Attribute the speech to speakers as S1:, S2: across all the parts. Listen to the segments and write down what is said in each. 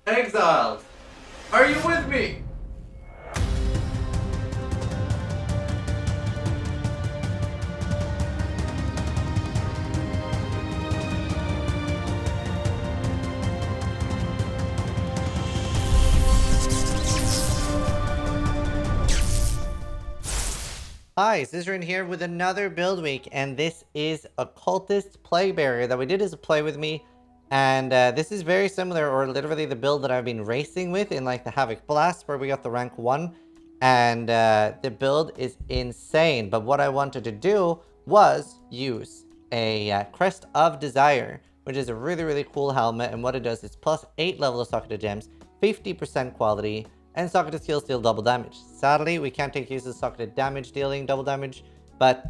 S1: Exiled, are you with me?
S2: Hi, Zizaran here with another build week, and this is Occultist Plaguebearer that we did as a play with me, and this is very similar, or literally the build that I've been racing with in like the Havoc Blast, where we got the rank 1, and the build is insane, but what I wanted to do was use a Crest of Desire, which is a really cool helmet, and what it does is plus 8 level of Socket of Gems, 50% quality, and Socket of Skills deal double damage. Sadly, we can't take use of Socket of Damage dealing double damage, but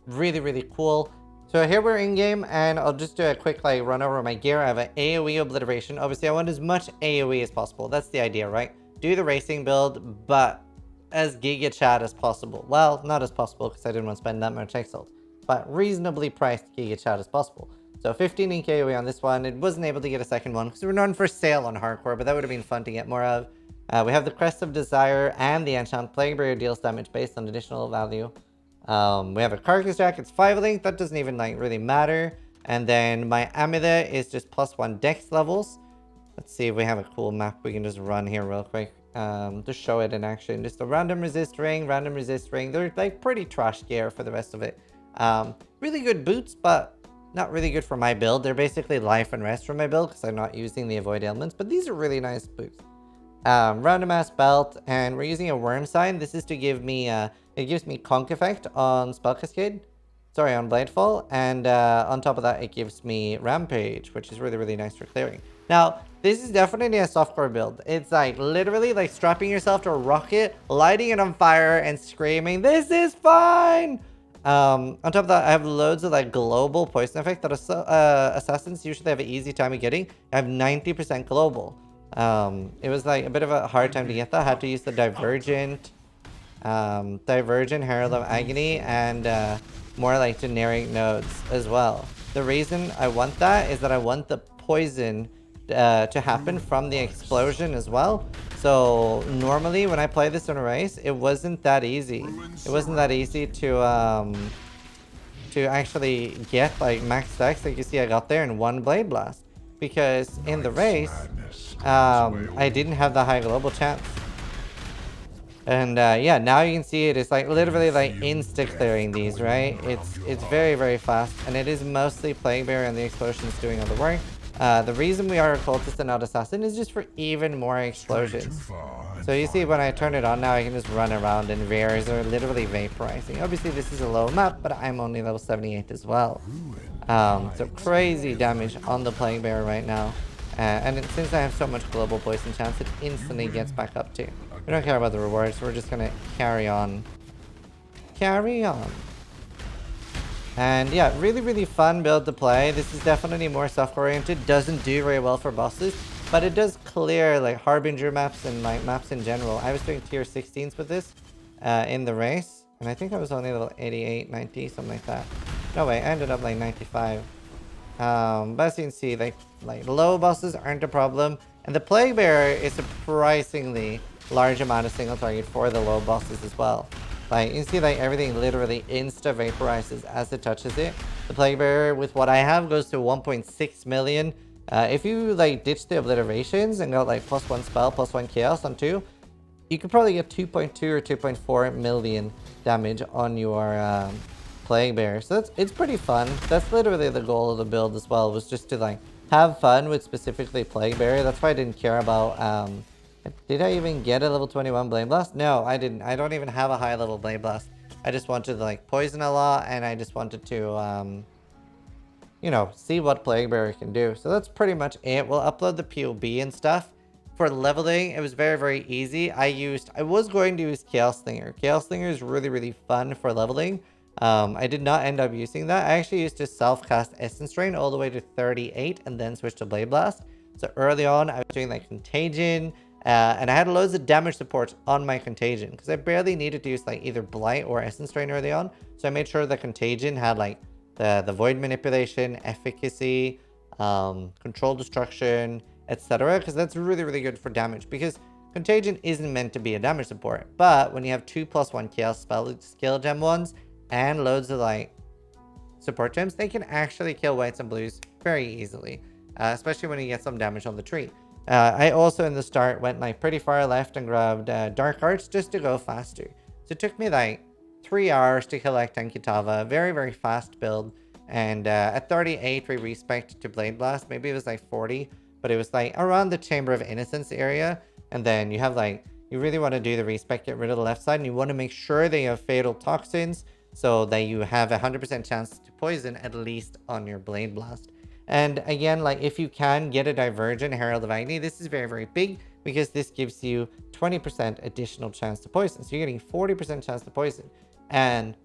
S2: really cool. So here we're in game, and I'll just do a quick like run over my gear. I have an AoE obliteration. Obviously, I want as much AoE as possible. That's the idea, right? Do the racing build, but as Giga Chat as possible. Well, not as possible because I didn't want to spend that much exalt, but reasonably priced Giga Chat as possible. So 15 in AoE on this one. It wasn't able to get a second one because we're not for sale on hardcore, but that would have been fun to get more of. We have the Crest of Desire and the enchant Plaguebearer deals damage based on additional value. We have a Carcass Jack, it's 5 link, that doesn't even like really matter. And then my Amulet is just +1 dex levels. Let's see if we have a cool map we can just run here real quick. Just show it in action. Just a random resist ring. They're like pretty trash gear for the rest of it. Really good boots, but not really good for my build. They're basically life and rest for my build because I'm not using the avoid elements, but these are really nice boots. Random ass belt, and we're using a worm sign. This is to give me it gives me conk effect on spell cascade, sorry, on bladefall, and on top of that it gives me rampage, which is really nice for clearing. Now this is definitely a softcore build. It's like literally like strapping yourself to a rocket, lighting it on fire, and screaming, "This is fine!" On top of that, I have loads of like global poison effect that assassins usually have an easy time of getting. I have 90% global. It was like a bit of a hard time to get that. I had to use the Divergent Herald of Agony, and more like generic nodes as well. The reason I want that is that I want the poison to happen from the explosion as well. So normally when I play this in a race, it wasn't that easy. It wasn't that easy to actually get like max stacks. Like you see I got there in one Blade Blast. Because in the race, I didn't have the high global chance. And yeah, now you can see it is like literally like insta clearing these, right? It's very fast, and it is mostly Plaguebearer and the explosions doing all the work. The reason we are occultist and not assassin is just for even more explosions. So you see when I turn it on now, I can just run around and rares are literally vaporizing. Obviously this is a low map, but I'm only level 78 as well. So crazy damage on the Plaguebearer right now. And since I have so much global poison chance, it instantly gets back up too. We don't care about the rewards, we're just gonna carry on. And yeah, really fun build to play. This is definitely more self-oriented, doesn't do very well for bosses, but it does clear like Harbinger maps and like maps in general. I was doing tier 16s with this in the race, and I think I was only level 88, 90, something like that. No way, I ended up like 95. But as you can see, like low bosses aren't a problem, and the Plaguebearer is surprisingly large amount of single target for the low bosses as well. Like you see, like everything literally insta vaporizes as it touches it. The Plaguebearer with what I have goes to 1.6 million. If you like ditch the obliterations and got like +1 spell, +1 chaos on 2, you could probably get 2.2 or 2.4 million damage on your Plaguebearer. So it's pretty fun. That's literally the goal of the build as well, was just to like have fun with specifically Plaguebearer. That's why I didn't care about did I even get a level 21 Blade Blast? No, I didn't. I don't even have a high level Blade Blast. I just wanted to like poison a lot, and I just wanted to you know, see what Plaguebearer can do. So that's pretty much it. We'll upload the PoB and stuff. For leveling, it was very easy. I was going to use Chaos Slinger. Chaos Slinger is really fun for leveling. I did not end up using that. I actually used to self-cast Essence Drain all the way to 38 and then switch to Blade Blast. So early on, I was doing like Contagion, and I had loads of damage support on my Contagion because I barely needed to use like either Blight or Essence Drain early on. So I made sure the Contagion had like the Void Manipulation, Efficacy, Control Destruction, etc. Because that's really, really good for damage. Because Contagion isn't meant to be a damage support. But when you have 2+1 chaos spell skill gem ones and loads of like support gems, they can actually kill whites and blues very easily. Especially when you get some damage on the tree. I also in the start went like pretty far left and grabbed Dark Arts just to go faster. So it took me like 3 hours to collect Ankitava. Very, very fast build. And at 38 we respect to Blade Blast. Maybe it was like 40. But it was like around the Chamber of Innocence area. And then you have like, you really want to do the respect, get rid of the left side. And you want to make sure they have Fatal Toxins. So that you have a 100% chance to poison at least on your Blade Blast. And again, like if you can get a Divergent Herald of Agni, this is very, very big because this gives you 20% additional chance to poison. So you're getting 40% chance to poison. And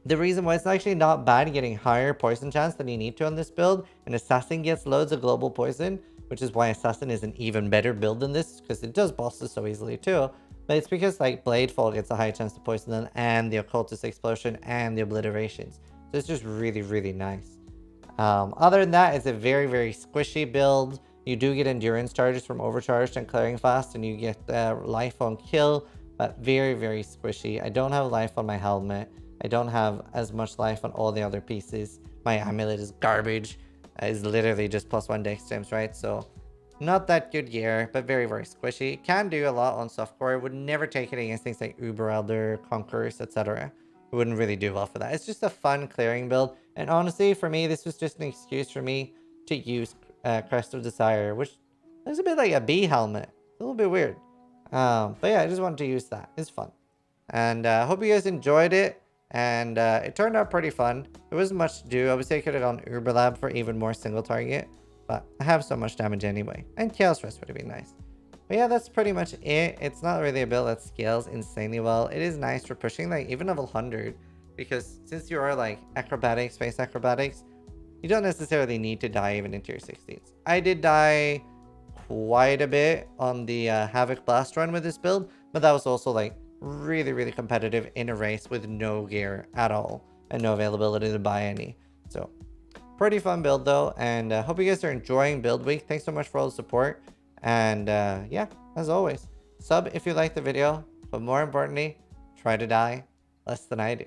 S2: the reason why it's actually not bad getting higher poison chance than you need to on this build, and Assassin gets loads of global poison, which is why Assassin is an even better build than this because it does bosses so easily too. But it's because like Bladefall gets a high chance to poison them, and the Occultist Explosion and the Obliterations. So it's just really, really nice. Other than that, it's a very, very squishy build. You do get endurance charges from overcharged and clearing fast, and you get life on kill, but very, very squishy. I don't have life on my helmet. I don't have as much life on all the other pieces. My amulet is garbage. It's literally just +1 dex gems, right? So not that good gear, but very, very squishy. It can do a lot on softcore. I would never take it against things like Uber Elder, Conquerors, etc. It wouldn't really do well for that. It's just a fun clearing build. And honestly, for me, this was just an excuse for me to use Crest of Desire, which is a bit like a bee helmet. A little bit weird. But yeah, I just wanted to use that. It's fun. And I hope you guys enjoyed it. And it turned out pretty fun. There wasn't much to do. I would say I could have gone Uber Lab for even more single target. But I have so much damage anyway. And Chaos Rest would have been nice. But yeah, that's pretty much it. It's not really a build that scales insanely well. It is nice for pushing like even level 100. Because since you are like acrobatics, space acrobatics, you don't necessarily need to die even into your 16s. I did die quite a bit on the Havoc Blast run with this build. But that was also like really, really competitive in a race with no gear at all. And no availability to buy any. So pretty fun build though. And hope you guys are enjoying build week. Thanks so much for all the support. And yeah, as always, sub if you like the video, but more importantly, try to die less than I do.